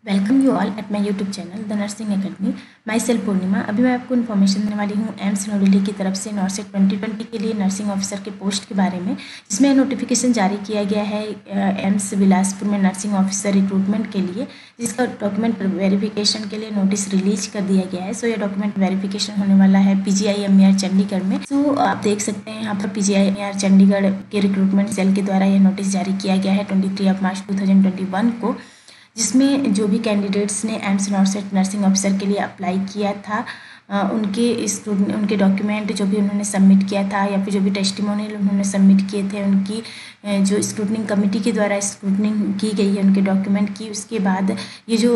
Welcome you all at my YouTube channel the nursing academy. Myself Purnima. अभी मैं आपको information देने वाली हूँ एम्स नई दिल्ली की तरफ से नॉर्सेट 2020 के लिए नर्सिंग ऑफिसर के पोस्ट के बारे में, जिसमें नोटिफिकेशन जारी किया गया है एम्स बिलासपुर में नर्सिंग ऑफिसर रिक्रूटमेंट के लिए, जिसका डॉक्यूमेंट वेरिफिकेशन के लिए नोटिस रिलीज कर दिया गया है। सो ये डॉक्यूमेंट वेरिफिकेशन होने वाला है PGI-MER चंडीगढ़ में। सो आप देख सकते हैं यहाँ पर PGI-MER चंडीगढ़ के रिक्रूटमेंट सेल के द्वारा यह नोटिस जारी किया गया है 23 मार्च 2021 को, जिसमें जो भी कैंडिडेट्स ने एम्स नॉर्सेट नर्सिंग ऑफिसर के लिए अप्लाई किया था उनके डॉक्यूमेंट जो भी उन्होंने सबमिट किया था या फिर जो भी टेस्टिमोनियल उन्होंने सबमिट किए थे, उनकी जो स्क्रूटनिंग कमेटी के द्वारा स्क्रूटनिंग की गई है उनके डॉक्यूमेंट की। उसके बाद ये जो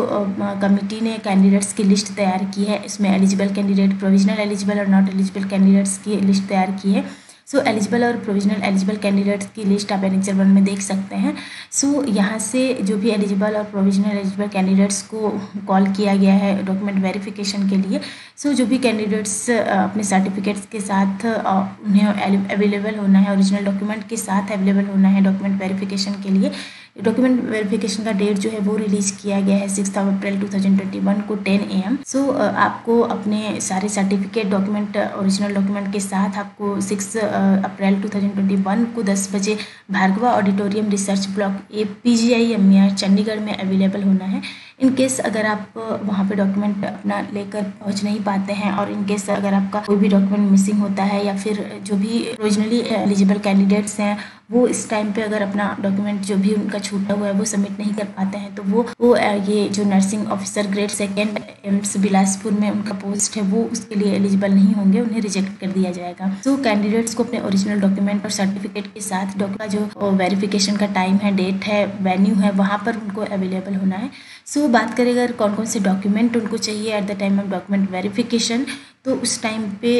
कमेटी ने कैंडिडेट्स की लिस्ट तैयार की है, इसमें एलिजिबल कैंडिडेट, प्रोविजनल एलिजिबल और नॉट एलिजिबल कैंडिडेट्स की लिस्ट तैयार की है। सो एलिजिबल और प्रोविजनल एलिजिबल कैंडिडेट्स की लिस्ट आप एनेक्सर 1 में देख सकते हैं। सो यहाँ से जो भी एलिजिबल और प्रोविजनल एलिजिबल कैंडिडेट्स को कॉल किया गया है डॉक्यूमेंट वेरिफिकेशन के लिए। सो जो भी कैंडिडेट्स अपने सर्टिफिकेट्स के साथ उन्हें अवेलेबल होना है, ओरिजिनल डॉक्यूमेंट के साथ अवेलेबल होना है डॉक्यूमेंट वेरिफिकेशन के लिए। डॉक्यूमेंट वेरिफिकेशन का डेट जो है वो रिलीज किया गया है 6 अप्रैल 2021 को 10 AM। सो आपको अपने सारे सर्टिफिकेट डॉक्यूमेंट ओरिजिनल डॉक्यूमेंट के साथ आपको 6 अप्रैल 2021 को 10 बजे Bhargava auditorium research block PGI-MER Chandigarh में अवेलेबल होना है। इन केस अगर आप वहाँ पे डॉक्यूमेंट अपना लेकर पहुँच नहीं पाते हैं और इन केस अगर आपका कोई भी डॉक्यूमेंट मिसिंग होता है या फिर जो भी ओरिजिनली एलिजिबल कैंडिडेट्स हैं वो इस टाइम पे अगर अपना डॉक्यूमेंट जो भी उनका छूटा हुआ है वो सबमिट नहीं कर पाते हैं, तो वो ये जो nursing officer grade 2 AIIMS Bilaspur में उनका पोस्ट है वो उसके लिए एलिजिबल नहीं होंगे, उन्हें रिजेक्ट कर दिया जाएगा। तो कैंडिडेट्स को अपने ओरिजिनल डॉक्यूमेंट और सर्टिफिकेट के साथ डॉक्यूमेंट जो वेरिफिकेशन का टाइम है, डेट है, वेन्यू है, वहाँ पर उनको अवेलेबल होना है। सो बात करें अगर कौन कौन से डॉक्यूमेंट उनको चाहिए at the time of document verification, तो उस टाइम पे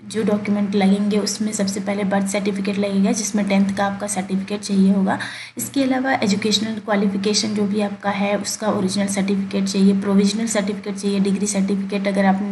जो डॉक्यूमेंट लगेंगे उसमें सबसे पहले बर्थ सर्टिफिकेट लगेगा, जिसमें 10th का आपका सर्टिफिकेट चाहिए होगा। इसके अलावा एजुकेशनल क्वालिफिकेशन जो भी आपका है उसका ओरिजिनल सर्टिफिकेट चाहिए, प्रोविजनल सर्टिफिकेट चाहिए, डिग्री सर्टिफिकेट अगर आपने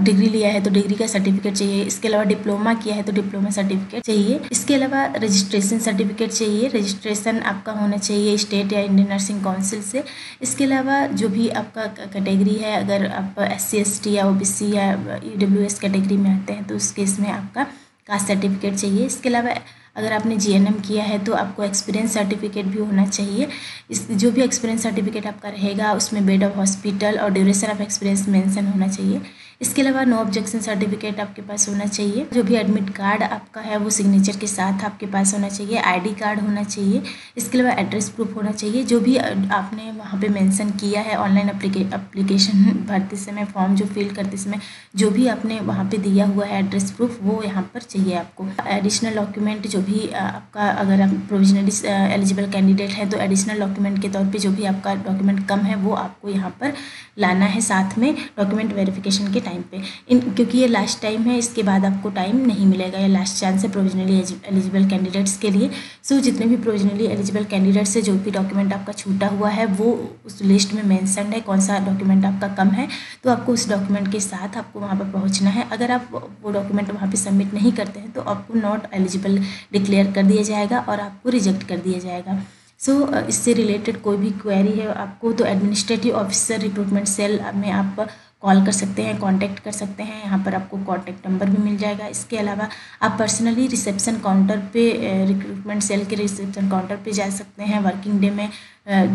डिग्री लिया है तो डिग्री का सर्टिफिकेट चाहिए। इसके अलावा डिप्लोमा किया है तो डिप्लोमा सर्टिफिकेट चाहिए। इसके अलावा रजिस्ट्रेशन सर्टिफिकेट चाहिए, रजिस्ट्रेशन आपका होना चाहिए स्टेट या इंडियन नर्सिंग काउंसिल से। इसके अलावा जो भी आपका कैटेगरी है, अगर आप SC ST या OBC या EWS कैटेगरी में आते हैं तो उस केस में आपका कास्ट सर्टिफिकेट चाहिए। इसके अलावा अगर आपने GNM किया है तो आपको एक्सपीरियंस सर्टिफिकेट भी होना चाहिए। इस जो भी एक्सपीरियंस सर्टिफिकेट आपका रहेगा उसमें बेड ऑफ हॉस्पिटल और ड्यूरेशन ऑफ एक्सपीरियंस मेंशन होना चाहिए। इसके अलावा नो ऑब्जेक्शन सर्टिफिकेट आपके पास होना चाहिए। जो भी एडमिट कार्ड आपका है वो सिग्नेचर के साथ आपके पास होना चाहिए। ID कार्ड होना चाहिए। इसके अलावा एड्रेस प्रूफ होना चाहिए। जो भी आपने वहाँ पे मेंशन किया है ऑनलाइन एप्लीकेशन भरते समय, फॉर्म जो फिल करते समय जो भी आपने वहाँ पे दिया हुआ है एड्रेस प्रूफ वो यहाँ पर चाहिए आपको। एडिशनल डॉक्यूमेंट जो भी आपका, अगर आप प्रोविजनली एलिजिबल कैंडिडेट है तो एडिशनल डॉक्यूमेंट के तौर पे जो भी आपका डॉक्यूमेंट कम है वो आपको यहाँ पर लाना है साथ में डॉक्यूमेंट वेरिफिकेशन के टाइम पे। क्योंकि ये लास्ट टाइम है, इसके बाद आपको टाइम नहीं मिलेगा, ये लास्ट चांस है प्रोविजनली एलिजिबल कैंडिडेट्स के लिए। सो जितने भी प्रोविजनली एलिजिबल कैंडिडेट्स है, जो भी डॉक्यूमेंट आपका छूटा हुआ है वो उस लिस्ट में मेंशन है, कौन सा डॉक्यूमेंट आपका कम है, तो आपको उस डॉक्यूमेंट के साथ आपको वहाँ पर पहुँचना है। अगर आप वो डॉक्यूमेंट वहाँ पर सबमिट नहीं करते हैं तो आपको नॉट एलिजिबल डिक्लेयर कर दिया जाएगा और आपको रिजेक्ट कर दिया जाएगा। सो इससे रिलेटेड कोई भी क्वेरी है आपको तो एडमिनिस्ट्रेटिव ऑफिसर रिक्रूटमेंट सेल में आप कॉल कर सकते हैं, कांटेक्ट कर सकते हैं। यहाँ पर आपको कांटेक्ट नंबर भी मिल जाएगा। इसके अलावा आप पर्सनली रिसेप्शन काउंटर पे रिक्रूटमेंट सेल के रिसेप्शन काउंटर पे जा सकते हैं वर्किंग डे में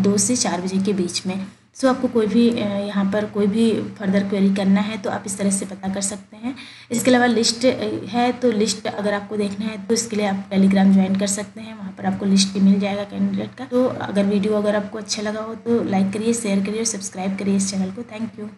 2 से 4 बजे के बीच में। सो आपको कोई भी यहाँ पर कोई भी फर्दर क्वेरी करना है तो आप इस तरह से पता कर सकते हैं। इसके अलावा लिस्ट है तो लिस्ट अगर आपको देखना है तो इसके लिए आप टेलीग्राम ज्वाइन कर सकते हैं, वहाँ पर आपको लिस्ट भी मिल जाएगा कैंडिडेट का। तो अगर वीडियो अगर आपको अच्छा लगा हो तो लाइक करिए, शेयर करिए और सब्सक्राइब करिए इस चैनल को। Thank you.